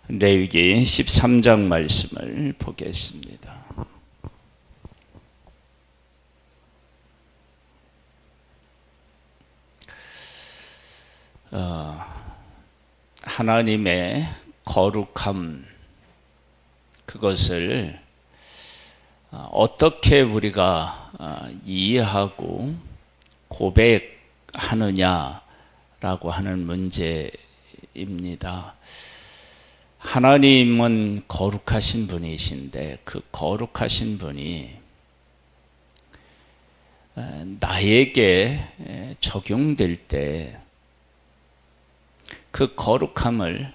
레위기 13장 말씀을 보겠습니다. 하나님의 거룩함, 그것을 어떻게 우리가 이해하고 고백하느냐라고 하는 문제입니다. 하나님은 거룩하신 분이신데 그 거룩하신 분이 나에게 적용될 때 그 거룩함을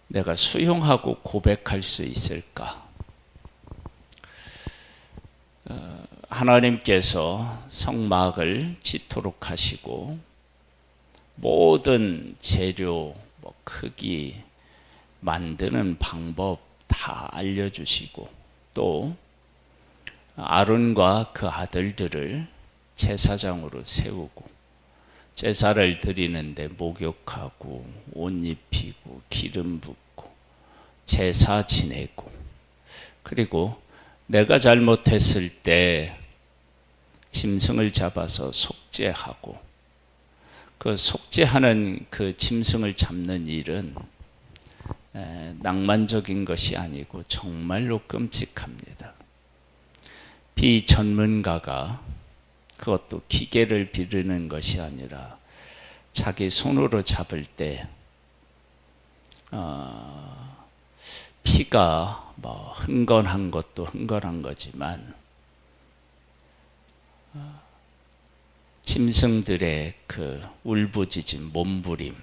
내가 수용하고 고백할 수 있을까? 하나님께서 성막을 짓도록 하시고 모든 재료, 크기, 만드는 방법 다 알려주시고 또 아론과 그 아들들을 제사장으로 세우고 제사를 드리는데 목욕하고 옷 입히고 기름 붓고 제사 지내고, 그리고 내가 잘못했을 때 짐승을 잡아서 속죄하고, 그 속죄하는 그 짐승을 잡는 일은 낭만적인 것이 아니고 정말로 끔찍합니다. 비전문가가 그것도 기계를 비르는 것이 아니라 자기 손으로 잡을 때 피가 흥건한 것도 흥건한 거지만 짐승들의 그 울부짖음, 몸부림,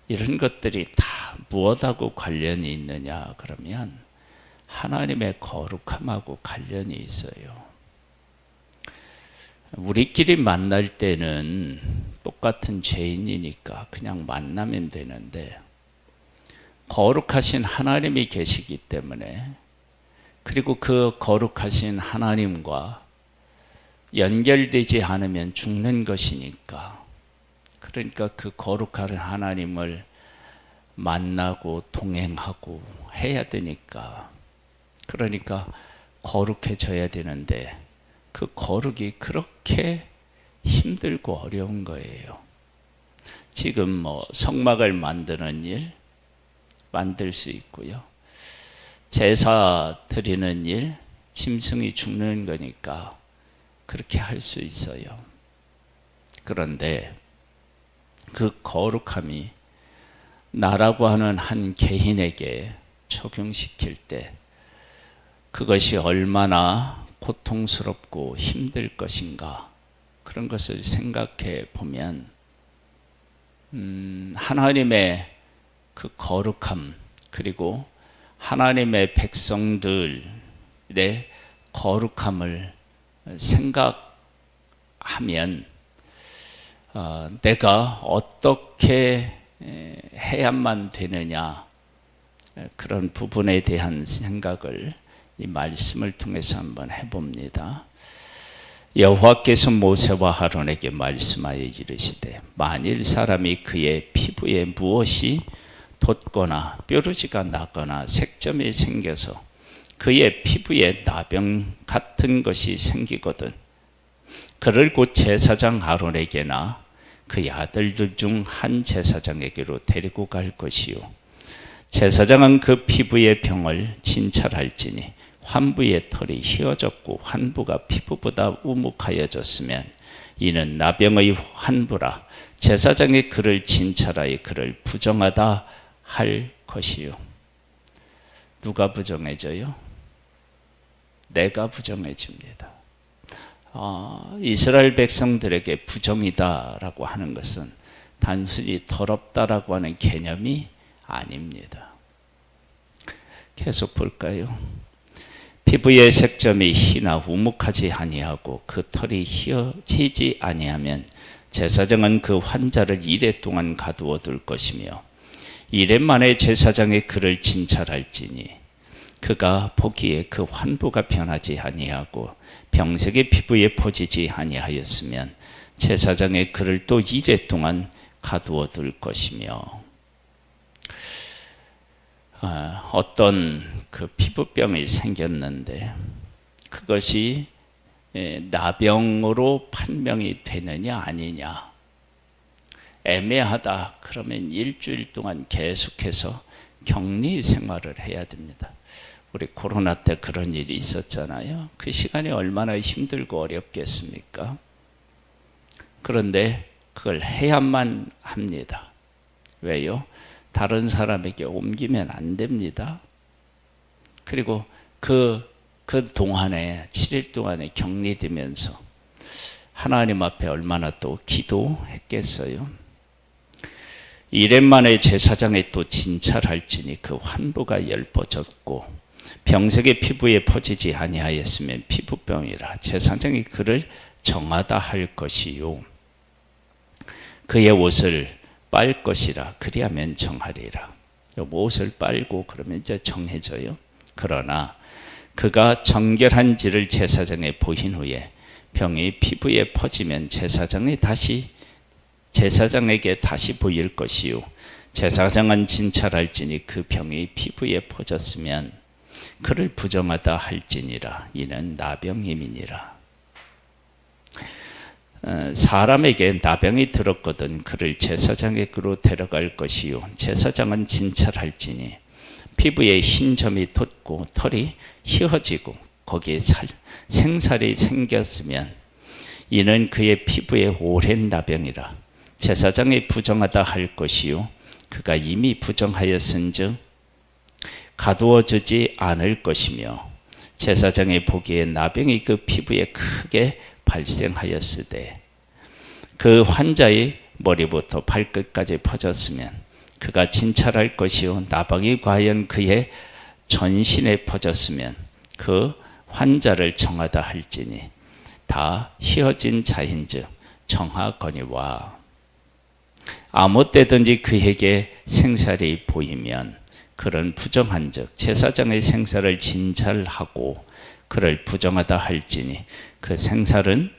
이런 것들이 다 무엇하고 관련이 있느냐 그러면 하나님의 거룩함하고 관련이 있어요. 우리끼리 만날 때는 똑같은 죄인이니까 그냥 만나면 되는데 거룩하신 하나님이 계시기 때문에, 그리고 그 거룩하신 하나님과 연결되지 않으면 죽는 것이니까, 그러니까 그 거룩한 하나님을 만나고 동행하고 해야 되니까, 그러니까 거룩해져야 되는데 그 거룩이 그렇게 힘들고 어려운 거예요. 지금 성막을 만드는 일 만들 수 있고요. 제사 드리는 일, 짐승이 죽는 거니까 그렇게 할 수 있어요. 그런데 그 거룩함이 나라고 하는 한 개인에게 적용시킬 때 그것이 얼마나 고통스럽고 힘들 것인가, 그런 것을 생각해 보면 하나님의 그 거룩함, 그리고 하나님의 백성들의 거룩함을 생각하면 내가 어떻게 해야만 되느냐, 그런 부분에 대한 생각을 이 말씀을 통해서 한번 해봅니다. 여호와께서 모세와 아론에게 말씀하여 이르시되 만일 사람이 그의 피부에 무엇이 돋거나 뾰루지가 나거나 색점이 생겨서 그의 피부에 나병 같은 것이 생기거든 그를 곧 제사장 아론에게나 그의 아들들 중 한 제사장에게로 데리고 갈 것이요 제사장은 그 피부의 병을 진찰할지니 환부의 털이 휘어졌고 환부가 피부보다 우묵하여졌으면 이는 나병의 환부라 제사장이 그를 진찰하여 그를 부정하다 할 것이요. 누가 부정해져요? 내가 부정해집니다. 이스라엘 백성들에게 부정이다라고 하는 것은 단순히 더럽다라고 하는 개념이 아닙니다. 계속 볼까요? 피부의 색점이 희나 우묵하지 아니하고 그 털이 휘어지지 아니하면 제사장은 그 환자를 이레 동안 가두어 둘 것이며 이레 만에 제사장이 그를 진찰할지니 그가 보기에 그 환부가 변하지 아니하고 병색이 피부에 퍼지지 아니하였으면 제사장의 그를 또 이레 동안 가두어 둘 것이며, 어떤 그 피부병이 생겼는데 그것이 나병으로 판명이 되느냐 아니냐, 애매하다 그러면 일주일 동안 계속해서 격리 생활을 해야 됩니다. 우리 코로나 때 그런 일이 있었잖아요. 그 시간이 얼마나 힘들고 어렵겠습니까? 그런데 그걸 해야만 합니다. 왜요? 다른 사람에게 옮기면 안 됩니다. 그리고 그 동안에 7일 동안에 격리되면서 하나님 앞에 얼마나 또 기도했겠어요. 이래 만에 제사장이 또 진찰할지니 그 환부가 엷어졌고 병색의 피부에 퍼지지 아니하였으면 피부병이라 제사장이 그를 정하다 할 것이요 그의 옷을 빨 것이라 그리하면 정하리라. 옷을 빨고 그러면 이제 정해져요. 그러나 그가 정결한지를 제사장에 보인 후에 병이 피부에 퍼지면 제사장에게 다시 보일 것이요 제사장은 진찰할지니 그 병이 피부에 퍼졌으면 그를 부정하다 할지니라. 이는 나병임이니라. 사람에게 나병이 들었거든 그를 제사장에게로 데려갈 것이요 제사장은 진찰할지니 피부에 흰 점이 돋고 털이 휘어지고 거기에 생살이 생겼으면 이는 그의 피부에 오랜 나병이라. 제사장이 부정하다 할 것이요 그가 이미 부정하였은즉 가두어주지 않을 것이며 제사장이 보기에 나병이 그 피부에 크게 발생하였으되 그 환자의 머리부터 발끝까지 퍼졌으면 그가 진찰할 것이요 나병이 과연 그의 전신에 퍼졌으면 그 환자를 정하다 할지니 다 휘어진 자인즉 정하거니와 아무 때든지 그에게 생살이 보이면 그런 부정한즉 제사장의 생살을 진찰하고 그를 부정하다 할지니 그 생살은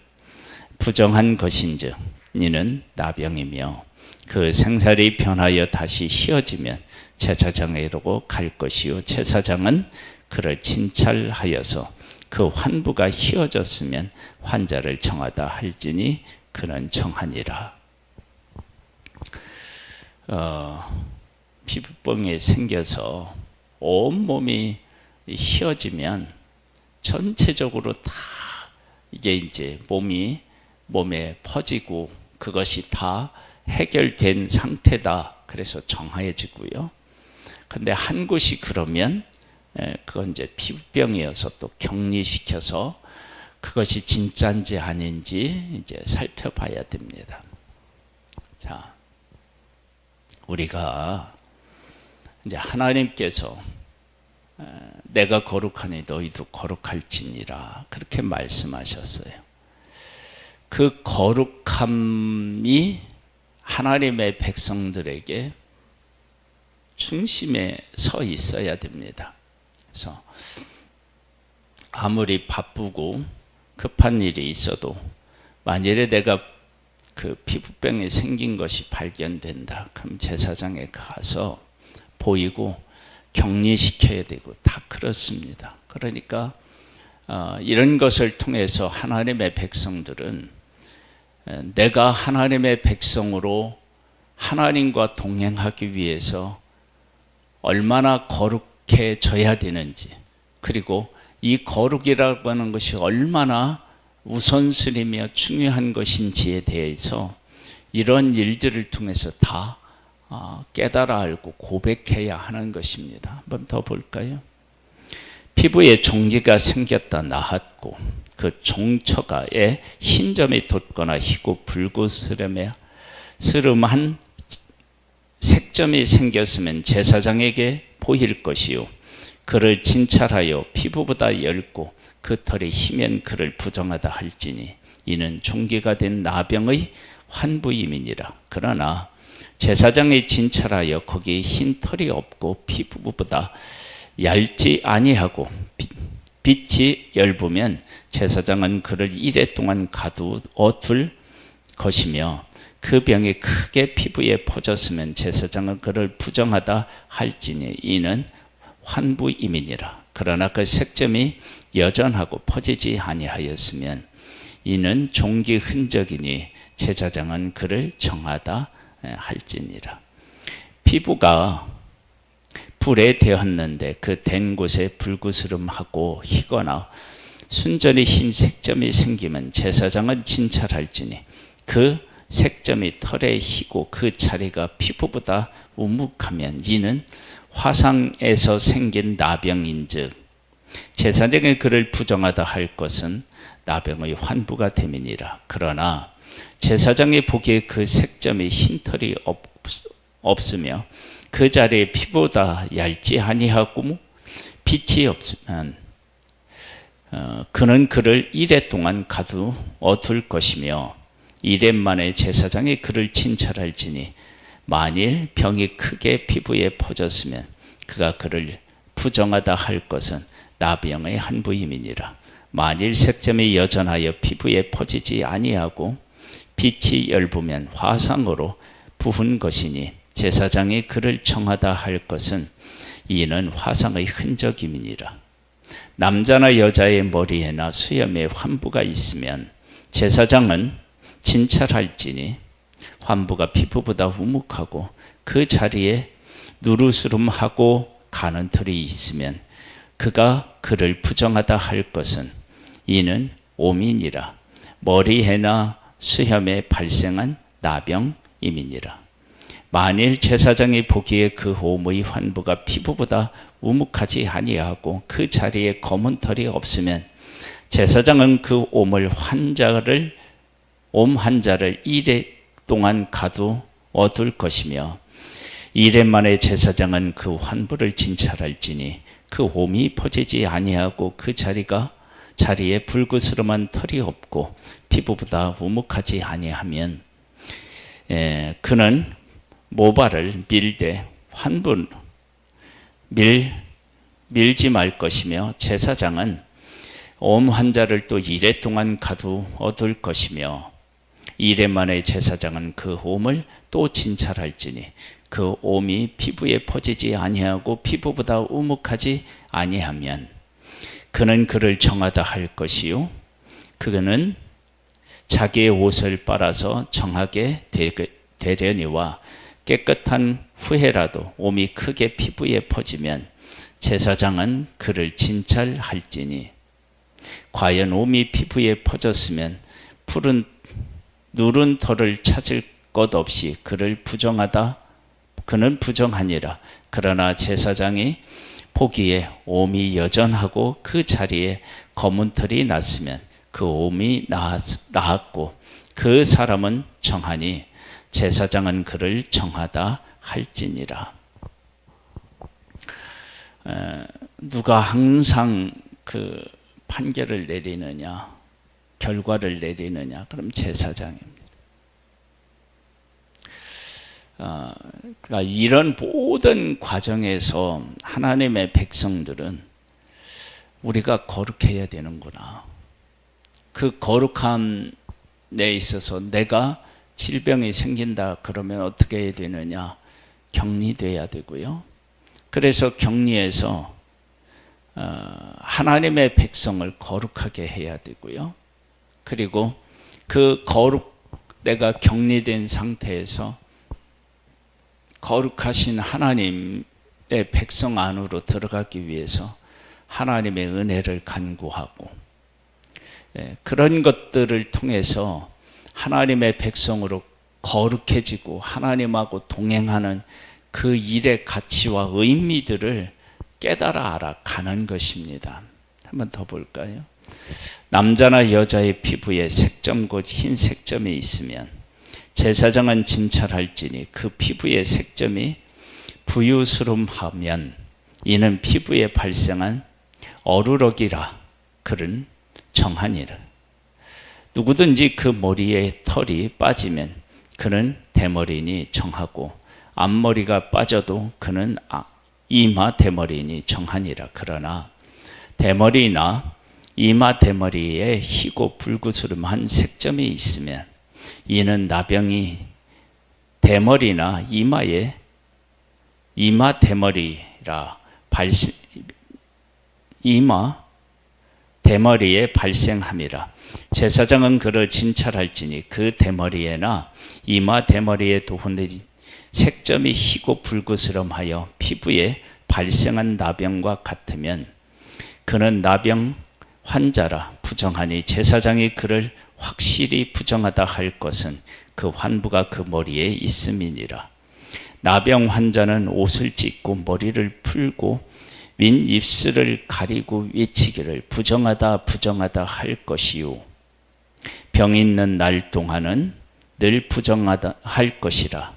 부정한 것인즉 이는 나병이며 그 생살이 변하여 다시 휘어지면 제사장에게로 갈 것이요 제사장은 그를 진찰하여서 그 환부가 휘어졌으면 환자를 정하다 할지니 그는 정하니라. 피부병이 생겨서 온몸이 휘어지면 전체적으로 다 이게 이제 몸에 퍼지고 그것이 다 해결된 상태다. 그래서 정해지고요. 근데 한 곳이 그러면 그건 이제 피부병이어서 또 격리시켜서 그것이 진짜인지 아닌지 이제 살펴봐야 됩니다. 자, 우리가 이제 하나님께서 내가 거룩하니 너희도 거룩할지니라 그렇게 말씀하셨어요. 그 거룩함이 하나님의 백성들에게 중심에 서 있어야 됩니다. 그래서 아무리 바쁘고 급한 일이 있어도 만일에 내가 그 피부병이 생긴 것이 발견된다. 그럼 제사장에 가서 보이고 격리시켜야 되고 다 그렇습니다. 그러니까 이런 것을 통해서 하나님의 백성들은 내가 하나님의 백성으로 하나님과 동행하기 위해서 얼마나 거룩해져야 되는지, 그리고 이 거룩이라고 하는 것이 얼마나 우선순위며 중요한 것인지에 대해서 이런 일들을 통해서 다 깨달아 알고 고백해야 하는 것입니다. 한번 더 볼까요? 피부에 종기가 생겼다 나았고 그 종처가에 흰 점이 돋거나 희고 붉으스름한 색점이 생겼으면 제사장에게 보일 것이요 그를 진찰하여 피부보다 엷고 그 털이 희면 그를 부정하다 할지니 이는 종기가 된 나병의 환부임이니라. 그러나 제사장이 진찰하여 거기에 흰 털이 없고 피부보다 얇지 아니하고 빛이 엷으면 제사장은 그를 이레 동안 가두어 둘 것이며 그 병이 크게 피부에 퍼졌으면 제사장은 그를 부정하다 할지니 이는 환부임이니라. 그러나 그 색점이 여전하고 퍼지지 아니하였으면 이는 종기 흔적이니 제사장은 그를 정하다 할지니라. 피부가 불에 데었는데 그 댄 곳에 불구스름하고 희거나 순전히 흰 색점이 생기면 제사장은 진찰할지니 그 색점이 털에 희고 그 자리가 피부보다 우묵하면 이는 화상에서 생긴 나병인즉 제사장이 그를 부정하다 할 것은 나병의 환부가 됨이니라. 그러나 제사장이 보기에 그 색점이 흰 털이 없으며 그 자리에 피부보다 얇지 아니하고 빛이 없으면 그는 그를 이레 동안 가두어둘 것이며 이레 만에 제사장이 그를 진찰할지니 만일 병이 크게 피부에 퍼졌으면 그가 그를 부정하다 할 것은 나병의 한 부임이니라. 만일 색점이 여전하여 피부에 퍼지지 아니하고 빛이 엷으면 화상으로 부은 것이니 제사장이 그를 정하다 할 것은 이는 화상의 흔적임이니라. 남자나 여자의 머리에나 수염에 환부가 있으면 제사장은 진찰할지니 환부가 피부보다 우묵하고 그 자리에 누르스름하고 가는 털이 있으면 그가 그를 부정하다 할 것은 이는 오민이라. 머리에나 수염에 발생한 나병임이니라. 만일 제사장이 보기에 그 옴의 환부가 피부보다 우묵하지 아니하고 그 자리에 검은 털이 없으면 제사장은 그 옴 환자를 이레 동안 가두어둘 것이며 이레 만에 제사장은 그 환부를 진찰할지니 그 옴이 퍼지지 아니하고 그 자리에 불구스름한 털이 없고 피부보다 우묵하지 아니하면 그는 모발을 밀되 환부 밀지 말 것이며 제사장은 옴 환자를 또 이레 동안 가두어둘 것이며 이레 만에 제사장은 그 옴을 또 진찰할지니 그 옴이 피부에 퍼지지 아니하고 피부보다 우묵하지 아니하면 그는 그를 정하다 할 것이요 그는 자기의 옷을 빨아서 정하게 되려니와 깨끗한 후에라도 옴이 크게 피부에 퍼지면 제사장은 그를 진찰할지니 과연 옴이 피부에 퍼졌으면 누른 털을 찾을 것 없이 그는 부정하니라. 그러나 제사장이 보기에 옴이 여전하고 그 자리에 검은 털이 났으면 그 옴이 나았고 그 사람은 정하니 제사장은 그를 정하다 할지니라. 누가 항상 그 판결을 내리느냐, 결과를 내리느냐, 그럼 제사장입니다. 그러니까 이런 모든 과정에서 하나님의 백성들은 우리가 거룩해야 되는구나. 그 거룩함에 있어서 내가 질병이 생긴다 그러면 어떻게 해야 되느냐? 격리돼야 되고요. 그래서 격리해서 하나님의 백성을 거룩하게 해야 되고요. 그리고 내가 격리된 상태에서 거룩하신 하나님의 백성 안으로 들어가기 위해서 하나님의 은혜를 간구하고 그런 것들을 통해서 하나님의 백성으로 거룩해지고 하나님하고 동행하는 그 일의 가치와 의미들을 깨달아 알아가는 것입니다. 한번 더 볼까요? 남자나 여자의 피부에 색점 곧 흰 색점이 있으면 제사장은 진찰할지니 그 피부의 색점이 부유스름하면 이는 피부에 발생한 어루럭이라 그는 정하니라. 누구든지 그 머리에 털이 빠지면 그는 대머리니 정하고 앞머리가 빠져도 그는 이마 대머리니 정하니라. 그러나 대머리나 이마 대머리에 희고 불구스름한 색점이 있으면 이는 나병이 대머리나 이마 대머리라 이마 대머리에 발생함이라. 제사장은 그를 진찰할지니 그 대머리에나 이마 대머리에 도훈의 색점이 희고 불그스름하여 피부에 발생한 나병과 같으면 그는 나병 환자라 부정하니 제사장이 그를 확실히 부정하다 할 것은 그 환부가 그 머리에 있음이니라. 나병 환자는 옷을 찢고 머리를 풀고 윈 입술을 가리고 외치기를 부정하다 부정하다 할 것이요 병 있는 날 동안은 늘 부정하다 할 것이라.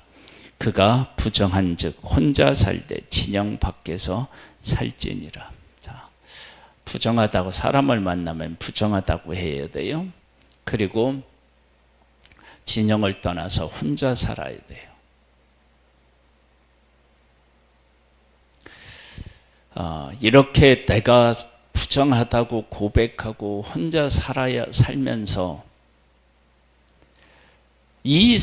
그가 부정한즉 혼자 살되 진영 밖에서 살지니라. 자, 부정하다고 사람을 만나면 부정하다고 해야 돼요. 그리고 진영을 떠나서 혼자 살아야 돼요. 이렇게 내가 부정하다고 고백하고 혼자 살면서 이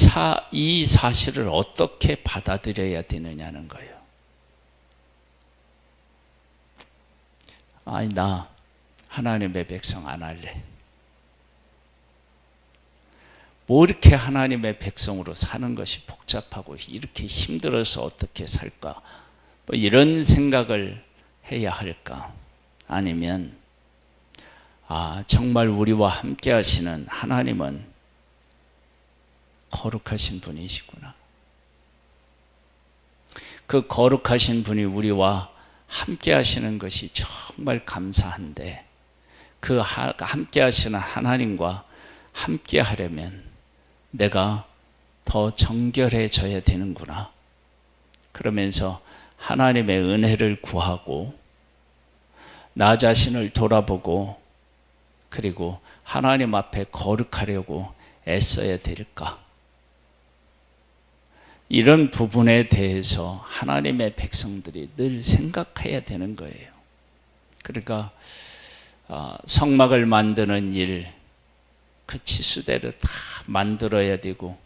사실을 어떻게 받아들여야 되느냐는 거예요. 아니, 나 하나님의 백성 안 할래. 뭐 이렇게 하나님의 백성으로 사는 것이 복잡하고 이렇게 힘들어서 어떻게 살까? 뭐 이런 생각을 해야 할까? 아니면 정말 우리와 함께 하시는 하나님은 거룩하신 분이시구나. 그 거룩하신 분이 우리와 함께 하시는 것이 정말 감사한데 그 함께 하시는 하나님과 함께 하려면 내가 더 정결해져야 되는구나. 그러면서 하나님의 은혜를 구하고 나 자신을 돌아보고 그리고 하나님 앞에 거룩하려고 애써야 될까? 이런 부분에 대해서 하나님의 백성들이 늘 생각해야 되는 거예요. 그러니까 성막을 만드는 일, 그 치수대로 다 만들어야 되고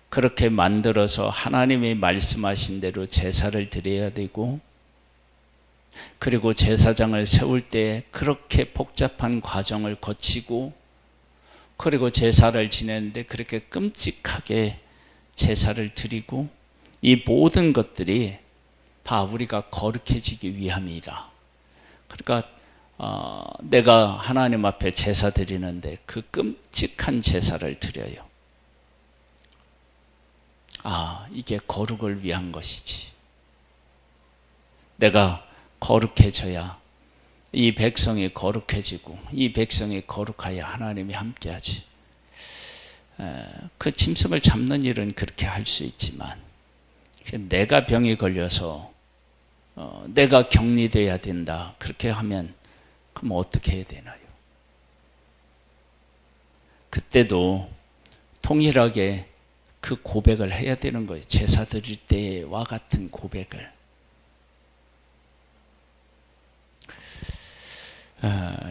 그렇게 만들어서 하나님이 말씀하신 대로 제사를 드려야 되고 그리고 제사장을 세울 때 그렇게 복잡한 과정을 거치고 그리고 제사를 지내는데 그렇게 끔찍하게 제사를 드리고 이 모든 것들이 다 우리가 거룩해지기 위함이다. 그러니까 내가 하나님 앞에 제사 드리는데 그 끔찍한 제사를 드려요. 이게 거룩을 위한 것이지. 내가 거룩해져야 이 백성이 거룩해지고 이 백성이 거룩하여 하나님이 함께하지. 그 짐승을 잡는 일은 그렇게 할 수 있지만 내가 병이 걸려서 내가 격리돼야 된다. 그렇게 하면 그럼 어떻게 해야 되나요? 그때도 동일하게 그 고백을 해야 되는 거예요. 제사 드릴 때와 같은 고백을.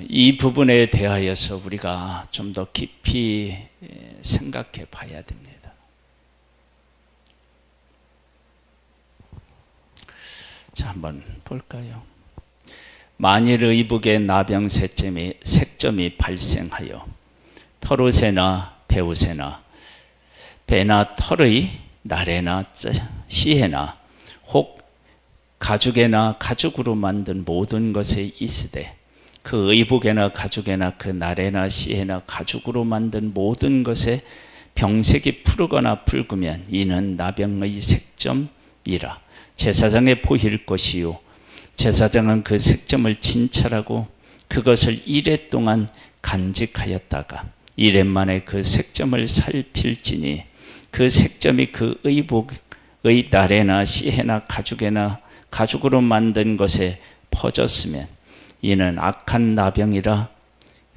이 부분에 대하여서 우리가 좀 더 깊이 생각해 봐야 됩니다. 자, 한번 볼까요? 만일 의복에 나병 색점이 발생하여 털옷에나 배옷에나 배나 털의 나래나 씨에나 혹 가죽에나 가죽으로 만든 모든 것에 있으되 그 의복에나 가죽에나 그 나래나 씨에나 가죽으로 만든 모든 것에 병색이 푸르거나 붉으면 이는 나병의 색점이라 제사장에 보일 것이요 제사장은 그 색점을 진찰하고 그것을 이레 동안 간직하였다가 이레 만에 그 색점을 살필지니 그 색점이 그 의복의 나래나 씨에나 가죽에나 가죽으로 만든 것에 퍼졌으면 이는 악한 나병이라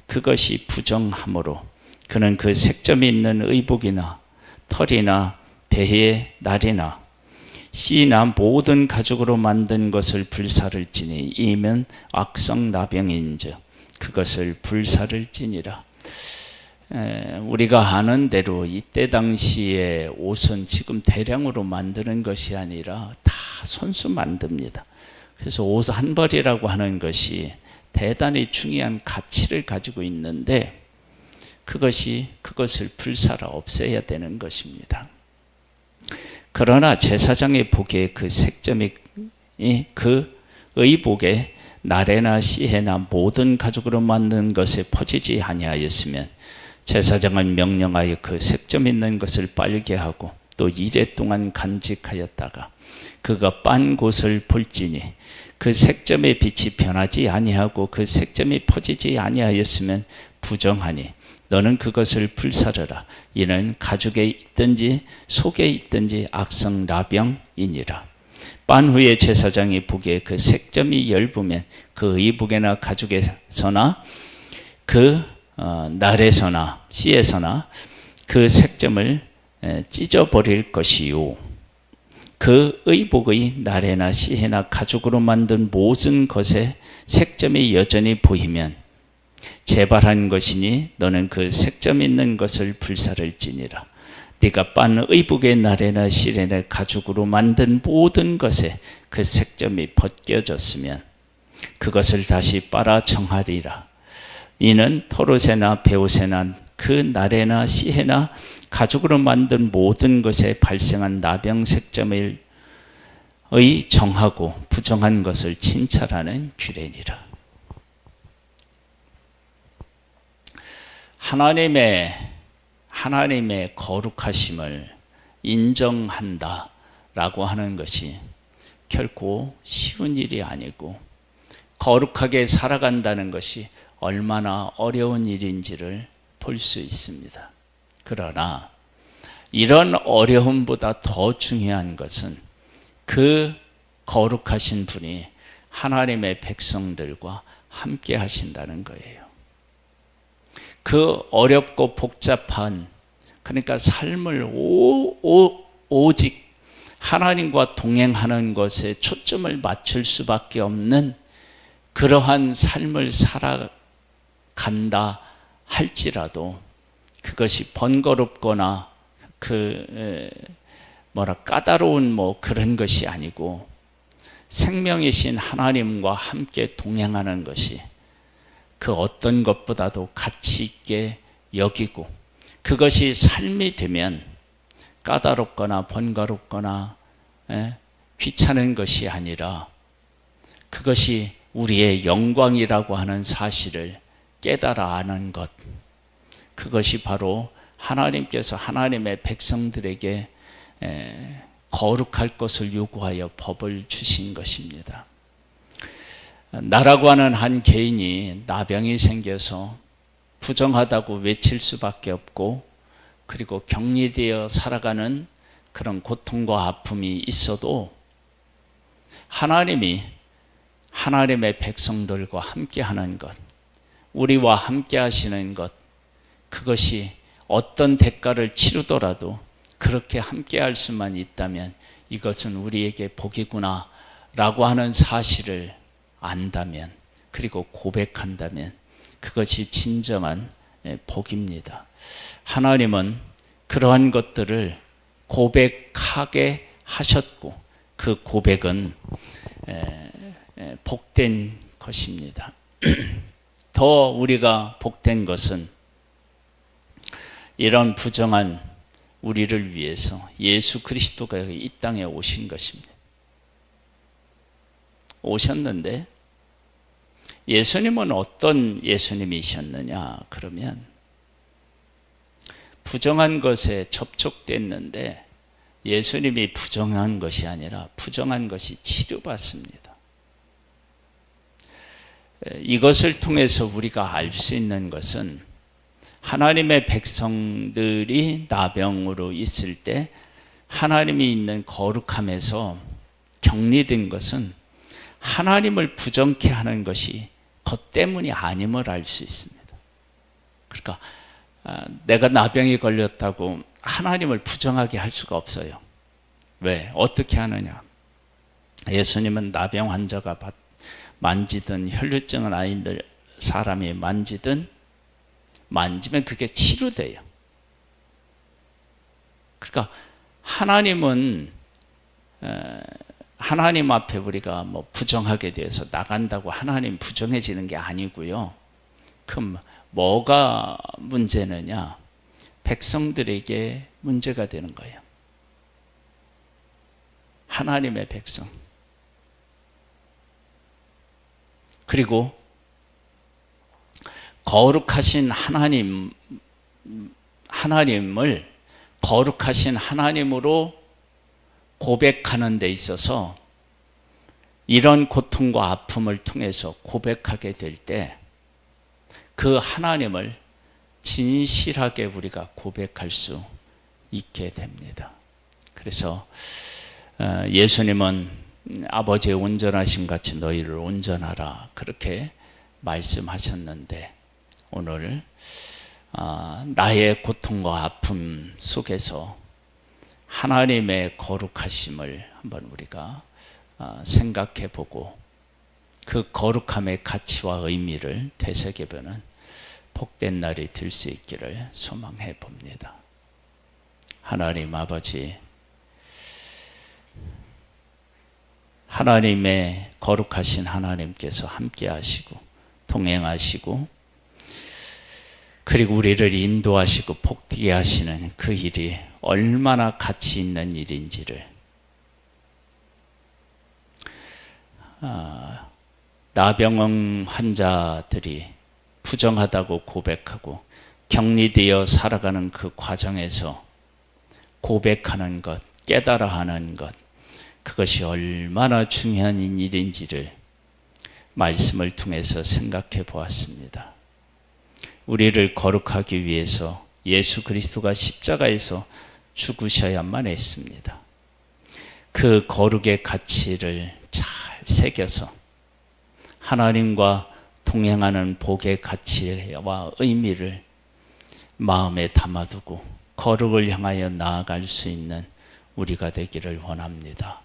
그것이 부정하므로 그는 그 색점이 있는 의복이나 털이나 배의 날이나 씨나 모든 가죽으로 만든 것을 불사를지니 이면 악성 나병인즉 그것을 불사를지니라. 우리가 아는 대로 이때 당시에 옷은 지금 대량으로 만드는 것이 아니라 다 손수 만듭니다. 그래서 옷 한 벌이라고 하는 것이 대단히 중요한 가치를 가지고 있는데 그것을 불사라 없애야 되는 것입니다. 그러나 제사장의 복에 그 색점이 그 의복에 나래나 시해나 모든 가죽으로 만든 것에 퍼지지 아니하였으면 제사장은 명령하여 그 색점 있는 것을 빨게 하고 또 이레 동안 간직하였다가 그가 빤 곳을 볼지니 그 색점의 빛이 변하지 아니하고 그 색점이 퍼지지 아니하였으면 부정하니 너는 그것을 불사르라. 이는 가죽에 있든지 속에 있든지 악성 나병이니라. 빤 후에 제사장이 보기에 그 색점이 엷으면 그 의복에나 가죽에서나 그 날에서나 씨에서나 그 색점을 찢어버릴 것이요. 그 의복의 날에나 씨에나 가죽으로 만든 모든 것에 색점이 여전히 보이면 재발한 것이니 너는 그 색점 있는 것을 불사를지니라. 네가 빤 의복의 날에나 실에나 가죽으로 만든 모든 것에 그 색점이 벗겨졌으면 그것을 다시 빨아 정하리라. 이는 토롯에나 베옷에나 그 날에나 시해나 가죽으로 만든 모든 것에 발생한 나병 색점의 정하고 부정한 것을 칭찬하는 규례니라. 하나님의 거룩하심을 인정한다라고 하는 것이 결코 쉬운 일이 아니고 거룩하게 살아간다는 것이 얼마나 어려운 일인지를 볼 수 있습니다. 그러나 이런 어려움보다 더 중요한 것은 그 거룩하신 분이 하나님의 백성들과 함께 하신다는 거예요. 그 어렵고 복잡한, 그러니까 삶을 오직 하나님과 동행하는 것에 초점을 맞출 수밖에 없는 그러한 삶을 살아간다 할지라도 그것이 번거롭거나 까다로운 그런 것이 아니고 생명이신 하나님과 함께 동행하는 것이 그 어떤 것보다도 가치 있게 여기고 그것이 삶이 되면 까다롭거나 번거롭거나 귀찮은 것이 아니라 그것이 우리의 영광이라고 하는 사실을 깨달아 아는 것, 그것이 바로 하나님께서 하나님의 백성들에게 거룩할 것을 요구하여 법을 주신 것입니다. 나라고 하는 한 개인이 나병이 생겨서 부정하다고 외칠 수밖에 없고 그리고 격리되어 살아가는 그런 고통과 아픔이 있어도 하나님이 하나님의 백성들과 함께하는 것, 우리와 함께 하시는 것, 그것이 어떤 대가를 치르더라도 그렇게 함께 할 수만 있다면 이것은 우리에게 복이구나 라고 하는 사실을 안다면, 그리고 고백한다면 그것이 진정한 복입니다. 하나님은 그러한 것들을 고백하게 하셨고 그 고백은 복된 것입니다. 더 우리가 복된 것은 이런 부정한 우리를 위해서 예수 그리스도가 이 땅에 오신 것입니다. 오셨는데 예수님은 어떤 예수님이셨느냐 그러면 부정한 것에 접촉됐는데 예수님이 부정한 것이 아니라 부정한 것이 치료받습니다. 이것을 통해서 우리가 알 수 있는 것은 하나님의 백성들이 나병으로 있을 때 하나님이 있는 거룩함에서 격리된 것은 하나님을 부정케 하는 것이 것 때문이 아님을 알 수 있습니다. 그러니까 내가 나병에 걸렸다고 하나님을 부정하게 할 수가 없어요. 왜? 어떻게 하느냐? 예수님은 나병 환자가 만지든 혈류증을 앓는 사람이 만지든 만지면 그게 치유돼요. 그러니까 하나님은 하나님 앞에 우리가 뭐 부정하게 돼서 나간다고 하나님 부정해지는 게 아니고요. 그럼 뭐가 문제느냐? 백성들에게 문제가 되는 거예요. 하나님의 백성. 그리고 거룩하신 하나님을 거룩하신 하나님으로 고백하는 데 있어서 이런 고통과 아픔을 통해서 고백하게 될 때 그 하나님을 진실하게 우리가 고백할 수 있게 됩니다. 그래서 예수님은 아버지의 온전하심 같이 너희를 온전하라 그렇게 말씀하셨는데 오늘 나의 고통과 아픔 속에서 하나님의 거룩하심을 한번 우리가 생각해 보고 그 거룩함의 가치와 의미를 되새겨보는 복된 날이 될 수 있기를 소망해 봅니다. 하나님 아버지, 하나님의 거룩하신 하나님께서 함께 하시고 동행하시고 그리고 우리를 인도하시고 복되게 하시는 그 일이 얼마나 가치 있는 일인지를 나병응 환자들이 부정하다고 고백하고 격리되어 살아가는 그 과정에서 고백하는 것, 깨달아 하는 것, 그것이 얼마나 중요한 일인지를 말씀을 통해서 생각해 보았습니다. 우리를 거룩하기 위해서 예수 그리스도가 십자가에서 죽으셔야만 했습니다. 그 거룩의 가치를 잘 새겨서 하나님과 동행하는 복의 가치와 의미를 마음에 담아두고 거룩을 향하여 나아갈 수 있는 우리가 되기를 원합니다.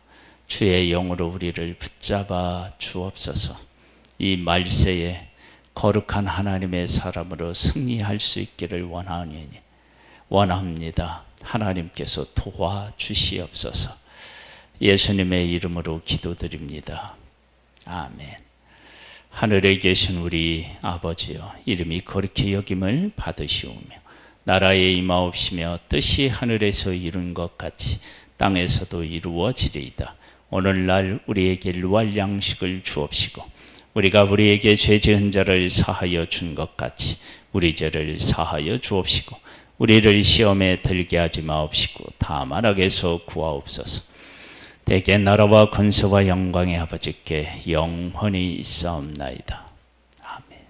주의 영으로 우리를 붙잡아 주옵소서. 이 말세에 거룩한 하나님의 사람으로 승리할 수 있기를 원합니다. 하나님께서 도와주시옵소서. 예수님의 이름으로 기도드립니다. 아멘. 하늘에 계신 우리 아버지여, 이름이 거룩히 여김을 받으시오며 나라에 임하옵시며 뜻이 하늘에서 이룬 것 같이 땅에서도 이루어지리이다. 오늘날 우리에게 일용할 양식을 주옵시고 우리가 우리에게 죄 지은 자를 사하여 준 것 같이 우리 죄를 사하여 주옵시고 우리를 시험에 들게 하지 마옵시고 다만 악에서 구하옵소서. 대개 나라와 권세와 영광의 아버지께 영원히 있사옵나이다. 아멘.